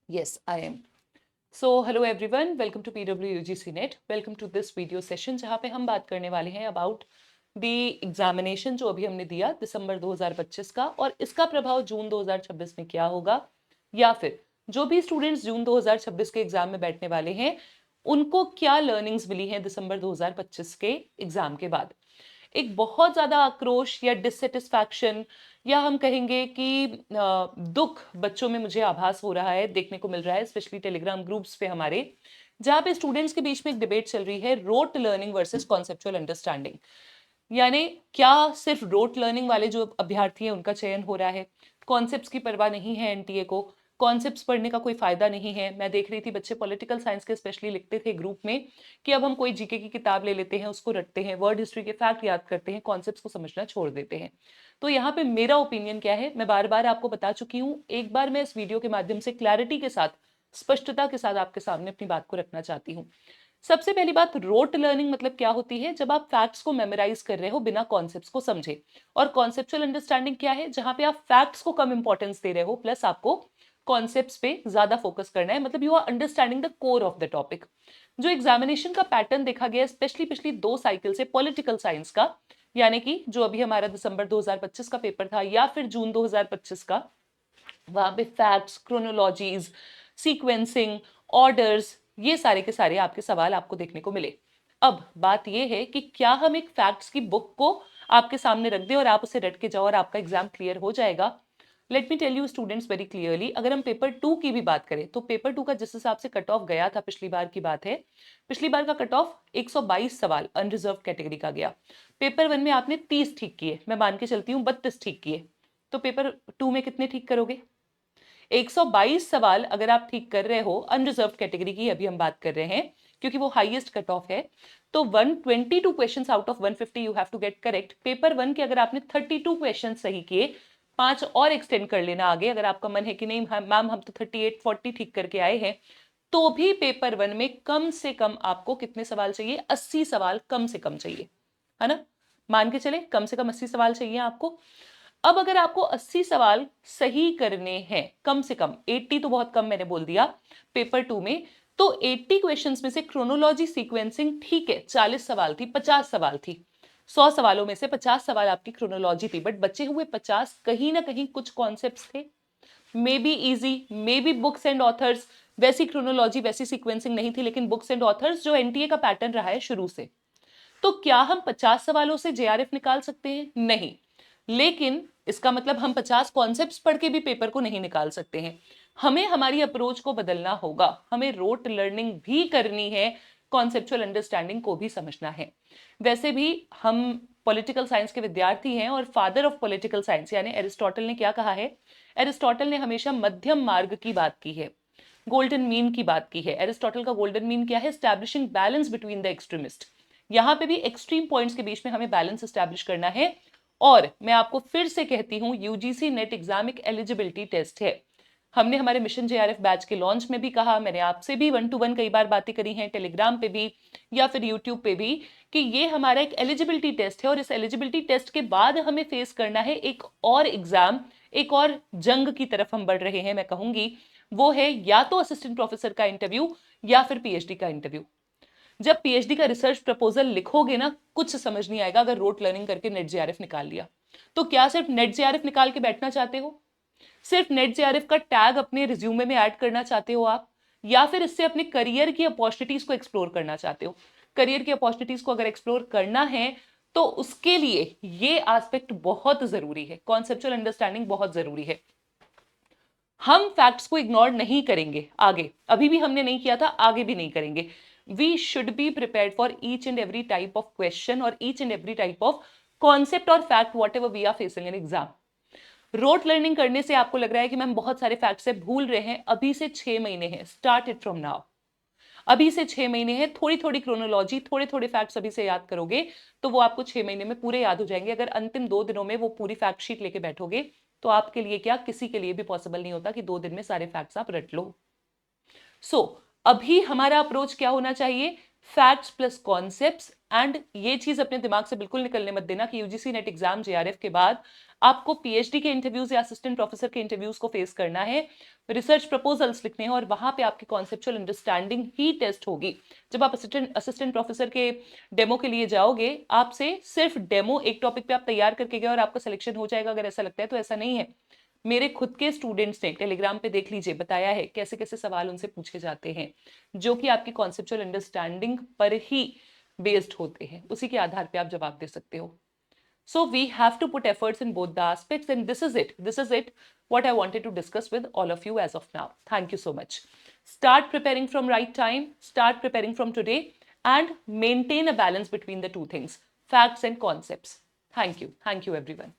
Yes, I am. So, hello everyone, welcome to PWUGC Net. Welcome to this video session जहाँ पे हम बात करने वाले हैं about the examination जो अभी हमने दिया दिसंबर 2025 का और इसका प्रभाव जून 2026 में क्या होगा या फिर जो भी स्टूडेंट्स जून 2026 के एग्जाम में बैठने वाले हैं उनको क्या लर्निंग्स मिली हैं दिसंबर 2025 के एग्जाम के बाद। एक बहुत ज्यादा आक्रोश या डिससेटिस्फैक्शन या हम कहेंगे कि दुख बच्चों में मुझे आभास हो रहा है, देखने को मिल रहा है, स्पेशली टेलीग्राम ग्रुप्स पे हमारे, जहां पे स्टूडेंट्स के बीच में एक डिबेट चल रही है rote learning versus conceptual understanding. यानी क्या सिर्फ रोट लर्निंग वाले जो अभ्यर्थी हैं उनका चयन हो रहा है, कॉन्सेप्ट्स की परवाह नहीं है एनटीए को, कॉन्सेप्ट्स पढ़ने का कोई फायदा नहीं है। मैं देख रही थी बच्चे पॉलिटिकल साइंस के स्पेशली लिखते थे ग्रुप में कि अब हम कोई जीके की किताब ले लेते हैं, उसको रटते हैं, वर्ड हिस्ट्री के फैक्ट याद करते हैं, कॉन्सेप्ट्स को समझना छोड़ देते हैं। तो यहाँ पे मेरा ओपिनियन क्या है, मैं बार बार आपको बता चुकी हूँ, एक बार मैं इस वीडियो के माध्यम से क्लैरिटी के साथ, स्पष्टता के साथ आपके सामने अपनी बात को रखना चाहती हूँ। सबसे पहली बात, रोट लर्निंग मतलब क्या होती है? जब आप फैक्ट्स को मेमोराइज कर रहे हो बिना कॉन्सेप्ट्स को समझे। और कॉन्सेप्चुअल अंडरस्टैंडिंग क्या है? जहां पे आप फैक्ट्स को कम इंपॉर्टेंस दे रहे हो प्लस आपको कॉन्सेप्ट्स पे ज्यादा फोकस करना है, मतलब you are understanding the core of the topic. जो एग्जामिनेशन का पैटर्न देखा गया स्पेशली पिछली 2 साइकिल से पॉलिटिकल साइंस का, यानी कि जो अभी हमारा दिसंबर 2025 का पेपर था या फिर जून 2025 का, वहां पे फैक्ट्स, क्रोनोलॉजीज, सीक्वेंसिंग, ऑर्डर्स, ये सारे के सारे आपके सवाल आपको देखने को मिले। अब बात ये है कि क्या हम एक फैक्ट्स की बुक को आपके सामने रख दें और आप उसे रट के जाओ और आपका एग्जाम क्लियर हो जाएगा? Let me tell you students very clearly, अगर हम पेपर 2 की भी बात करें तो पेपर 2 का जिस हिसाब से कट ऑफ गया था, पिछली बार की बात है, पिछली बार का कट ऑफ 122 सवाल अनरिजर्व कैटेगरी का गया। पेपर 1 में आपने 30 ठीक किए, मैं मान के चलती हूँ 32 ठीक किए, तो पेपर 2 में कितने ठीक करोगे? 122 सवाल अगर आप ठीक कर रहे हो, अनरिजर्व कैटेगरी की अभी हम बात कर रहे हैं क्योंकि वो हाईएस्ट कट ऑफ है, तो 122 questions out of 150 you have to get correct. Paper 1 के अगर आपने 32 क्वेश्चन सही किए, 5 और एक्सटेंड कर लेना आगे अगर आपका मन है कि नहीं मैम हम तो 38 40 ठीक करके आए हैं, तो भी पेपर 1 में कम से कम आपको कितने सवाल चाहिए? 80 सवाल कम से कम चाहिए, है ना? मान के चले कम से कम 80 सवाल चाहिए आपको। अब अगर आपको 80 सवाल सही करने हैं, कम से कम 80 तो बहुत कम मैंने बोल दिया पेपर 2 में, तो 80 क्वेश्चंस में से क्रोनोलॉजी सीक्वेंसिंग ठीक है 40 सवाल थी, 50 सवाल थी, 100 सवालों में से 50 सवाल आपकी क्रोनोलॉजी थी, बट बचे हुए 50 कहीं ना कहीं कुछ कॉन्सेप्ट्स थे, may be easy, may be books and authors, वैसी क्रोनोलॉजी वैसी सीक्वेंसिंग नहीं थी, लेकिन बुक्स एंड ऑथर्स जो एनटीए का पैटर्न रहा है शुरू से। तो क्या हम 50 सवालों से जेआरएफ निकाल सकते हैं? नहीं। लेकिन इसका मतलब हम 50 कॉन्सेप्ट्स पढ़ के भी पेपर को नहीं निकाल सकते हैं। हमें हमारी अप्रोच को बदलना होगा, हमें रोट लर्निंग भी करनी है, कॉन्सेप्चुअल अंडरस्टैंडिंग को भी समझना है। वैसे भी हम पॉलिटिकल साइंस के विद्यार्थी हैं और फादर ऑफ पॉलिटिकल साइंस यानी एरिस्टोटल ने क्या कहा है? एरिस्टोटल ने हमेशा मध्यम मार्ग की बात की है, गोल्डन मीन की बात की है। एरिस्टोटल का गोल्डन मीन क्या है? Establishing balance between the extremist. यहां पे भी एक्सट्रीम पॉइंट्स के बीच में हमें बैलेंस एस्टैब्लिश करना है। और मैं आपको फिर से कहती हूं, यूजीसी नेट एग्जाम एक एलिजिबिलिटी टेस्ट है। हमने हमारे मिशन जेआरएफ बैच के लॉन्च में भी कहा, मैंने आपसे भी 1 to 1 कई बार बातें करी हैं, टेलीग्राम पे भी या फिर यूट्यूब पे भी, कि ये हमारा एक एलिजिबिलिटी टेस्ट है और इस एलिजिबिलिटी टेस्ट के बाद हमें फेस करना है एक और एग्जाम, एक और जंग की तरफ हम बढ़ रहे हैं मैं कहूंगी। वो है या तो असिस्टेंट प्रोफेसर का इंटरव्यू या फिर पीएचडी का इंटरव्यू। जब पीएचडी का रिसर्च प्रपोजल लिखोगे ना, कुछ समझ नहीं आएगा अगर रोट लर्निंग करके नेट जेआरएफ निकाल लिया। तो क्या सिर्फ नेट जेआरएफ निकाल के बैठना चाहते हो? सिर्फ नेट जेआरएफ का टैग अपने रिज्यूमे में ऐड करना चाहते हो आप, या फिर इससे अपने करियर की अपॉर्चुनिटीज को एक्सप्लोर करना चाहते हो? करियर की अपॉर्चुनिटीज को अगर एक्सप्लोर करना है तो उसके लिए ये एस्पेक्ट बहुत जरूरी है, कॉन्सेप्चुअल अंडरस्टैंडिंग बहुत जरूरी है। हम फैक्ट्स को इग्नोर नहीं करेंगे आगे, अभी भी हमने नहीं किया था, आगे भी नहीं करेंगे। We should be prepared for each and every type of question और each and every type of concept और fact whatever we are facing in exam. Rote learning करने से आपको लग रहा है कि मैम बहुत सारे फैक्ट से भूल रहे हैं, अभी से 6 महीने हैं, स्टार्ट इट फ्रॉम नाउ। अभी से 6 महीने हैं, थोड़ी थोड़ी क्रोनोलॉजी, थोड़े थोड़े फैक्ट्स अभी से याद करोगे तो वो आपको 6 महीने में पूरे याद हो जाएंगे। अगर अंतिम 2 दिनों में वो पूरी फैक्ट शीट लेके बैठोगे तो आपके लिए क्या, किसी के लिए भी पॉसिबल नहीं होता कि 2 दिन में सारे फैक्ट्स आप रट लो। सो अभी हमारा अप्रोच क्या होना चाहिए? Facts plus concepts. एंड ये चीज अपने दिमाग से बिल्कुल निकलने मत देना कि यूजीसी नेट एग्जाम जेआरएफ के बाद आपको पीएचडी के इंटरव्यूज या असिस्टेंट प्रोफेसर के इंटरव्यूज को फेस करना है, रिसर्च प्रपोजल्स लिखने हैं और वहां पे आपकी कॉन्सेप्चुअल अंडरस्टैंडिंग ही टेस्ट होगी। जब आप असिस्टेंट प्रोफेसर के डेमो के लिए जाओगे, आपसे सिर्फ डेमो एक टॉपिक पे आप तैयार करके गए और आपका सिलेक्शन हो जाएगा अगर ऐसा लगता है, तो ऐसा नहीं है। मेरे खुद के स्टूडेंट्स ने टेलीग्राम पे देख लीजिए बताया है कैसे कैसे सवाल उनसे पूछे जाते हैं जो कि आपकी कॉन्सेप्चुअल अंडरस्टैंडिंग पर ही बेस्ड होते हैं, उसी के आधार पे आप जवाब दे सकते हो। So we have to put efforts in both the aspects, and this is it. This is it. What I wanted to discuss with all of you as of now. Thank you so much. Start preparing from right time. Start preparing from today, and maintain a balance between the two things, facts and concepts. Thank you. Thank you, everyone.